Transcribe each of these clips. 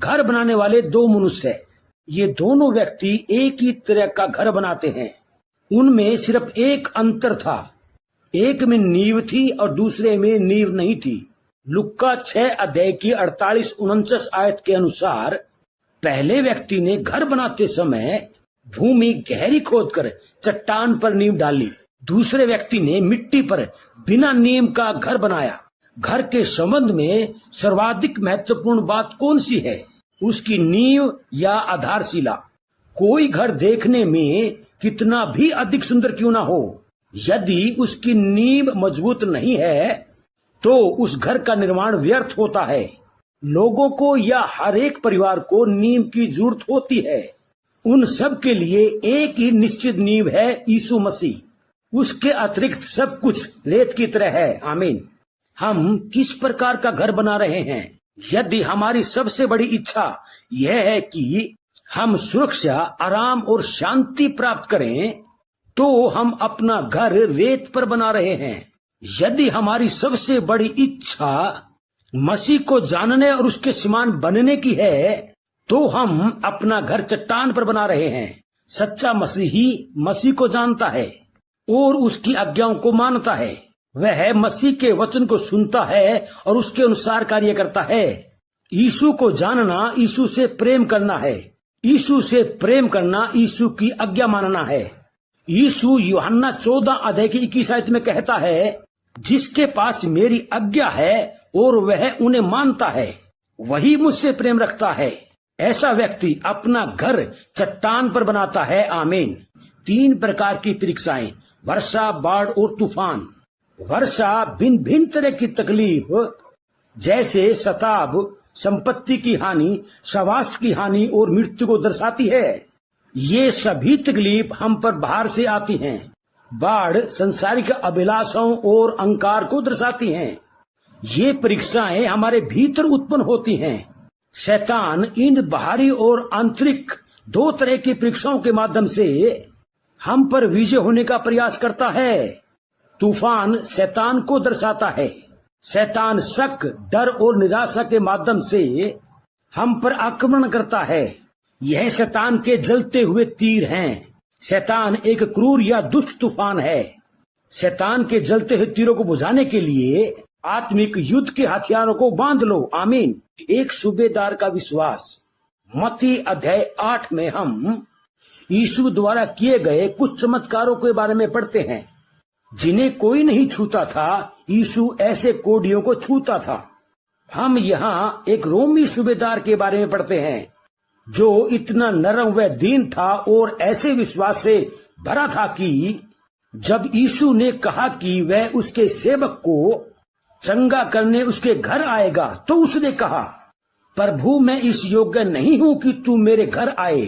घर बनाने वाले दो मनुष्य, ये दोनों व्यक्ति एक ही तरह का घर बनाते हैं। उनमें सिर्फ एक अंतर था, एक में नींव थी और दूसरे में नींव नहीं थी। लुक्का 6 अध्याय की 48-49 आयत के अनुसार पहले व्यक्ति ने घर बनाते समय भूमि गहरी खोदकर चट्टान पर नींव डाली। दूसरे व्यक्ति ने मिट्टी पर बिना नींव का घर बनाया। घर के संबंध में सर्वाधिक महत्वपूर्ण बात कौन सी है, उसकी नींव या आधारशिला? कोई घर देखने में कितना भी अधिक सुंदर क्यों ना हो, यदि उसकी नींव मजबूत नहीं है तो उस घर का निर्माण व्यर्थ होता है। लोगों को या हर एक परिवार को नींव की जरूरत होती है। उन सब के लिए एक ही निश्चित नींव है, यीशु मसीह। उसके अतिरिक्त सब कुछ रेत की तरह है। आमीन। हम किस प्रकार का घर बना रहे हैं? यदि हमारी सबसे बड़ी इच्छा यह है कि हम सुरक्षा, आराम और शांति प्राप्त करें, तो हम अपना घर रेत पर बना रहे हैं। यदि हमारी सबसे बड़ी इच्छा मसीह को जानने और उसके समान बनने की है, तो हम अपना घर चट्टान पर बना रहे हैं। सच्चा मसीही मसीह को जानता है और उसकी आज्ञाओं को मानता है। वह मसीह के वचन को सुनता है और उसके अनुसार कार्य करता है। यीशु को जानना यीशु से प्रेम करना है। यीशु से प्रेम करना यीशु की आज्ञा मानना है। यीशु यूहन्ना 14 अध्याय की 21 आयत में कहता है, जिसके पास मेरी आज्ञा है और वह उन्हें मानता है, वही मुझसे प्रेम रखता है। ऐसा व्यक्ति अपना घर चट्टान पर बनाता है। आमीन। 3 प्रकार की परीक्षाएं, वर्षा, बाढ़ और तूफान। वर्षा भिन्न भिन्न तरह की तकलीफ जैसे शताब, संपत्ति की हानि, स्वास्थ्य की हानि और मृत्यु को दर्शाती है। ये सभी तकलीफ हम पर बाहर से आती हैं। बाढ़ संसारिक अभिलाषाओं और अहंकार को दर्शाती हैं। ये परीक्षाएं हमारे भीतर उत्पन्न होती हैं। शैतान इन बाहरी और आंतरिक 2 तरह की परीक्षाओं के माध्यम से हम पर विजय होने का प्रयास करता है। तूफान शैतान को दर्शाता है। शैतान शक, डर और निराशा के माध्यम से हम पर आक्रमण करता है। यह शैतान के जलते हुए तीर हैं। शैतान एक क्रूर या दुष्ट तूफान है। शैतान के जलते हुए तीरों को बुझाने के लिए आत्मिक युद्ध के हथियारों को बांध लो। आमीन। एक सूबेदार का विश्वास। मत्ती अध्याय 8 में हम यीशु द्वारा किए गए कुछ चमत्कारों के बारे में पढ़ते हैं, जिन्हें कोई नहीं छूता था। यीशु ऐसे कोढ़ियों को छूता था। हम यहाँ एक रोमी सूबेदार के बारे में पढ़ते हैं, जो इतना नरम व दीन था और ऐसे विश्वास से भरा था कि जब यीशु ने कहा कि वह उसके सेवक को चंगा करने उसके घर आएगा, तो उसने कहा, प्रभु मैं इस योग्य नहीं हूँ कि तू मेरे घर आए।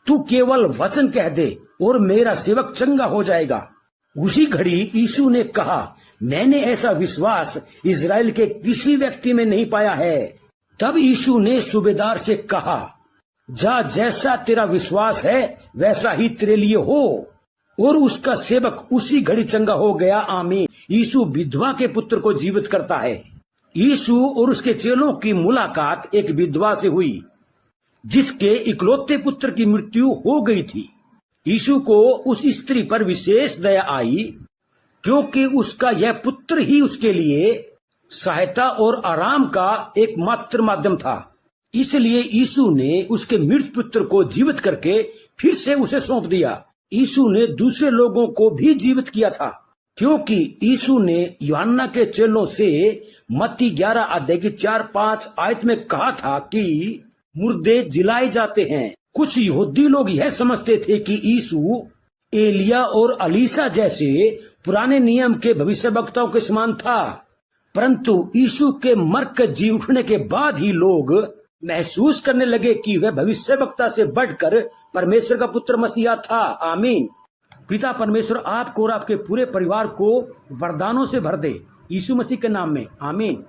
तू केवल वचन कह दे और मेरा सेवक चंगा हो जाएगा। उसी घड़ी यीशु ने कहा, मैंने ऐसा विश्वास इजराइल के किसी व्यक्ति में नहीं पाया है। तब यीशु ने सूबेदार से कहा, जा, जैसा तेरा विश्वास है वैसा ही तेरे लिए हो। और उसका सेवक उसी घड़ी चंगा हो गया। आमीन। यीशु विधवा के पुत्र को जीवित करता है। यीशु और उसके चेलों की मुलाकात एक विधवा से हुई, जिसके इकलौते पुत्र की मृत्यु हो गई थी। यीशु को उस स्त्री पर विशेष दया आई, क्योंकि उसका यह पुत्र ही उसके लिए सहायता और आराम का एकमात्र माध्यम था। इसलिए यीशु ने उसके मृत पुत्र को जीवित करके फिर से उसे सौंप दिया। यीशु ने दूसरे लोगों को भी जीवित किया था, क्योंकि यीशु ने यूहन्ना के चेलों से मत्ती 11 अध्याय की 4-5 आयत में कहा था कि मुर्दे जिलाए जाते हैं। कुछ यहूदी लोग यह समझते थे कि यीशु एलिया और अलीसा जैसे पुराने नियम के भविष्यवक्ताओं के समान था, परंतु यीशु के मरकर जी उठने के बाद ही लोग महसूस करने लगे कि वह भविष्यवक्ता से बढ़कर परमेश्वर का पुत्र मसीहा था। आमीन। पिता परमेश्वर आपको और आपके पूरे परिवार को वरदानों से भर दे, यीशु मसीह के नाम में। आमीन।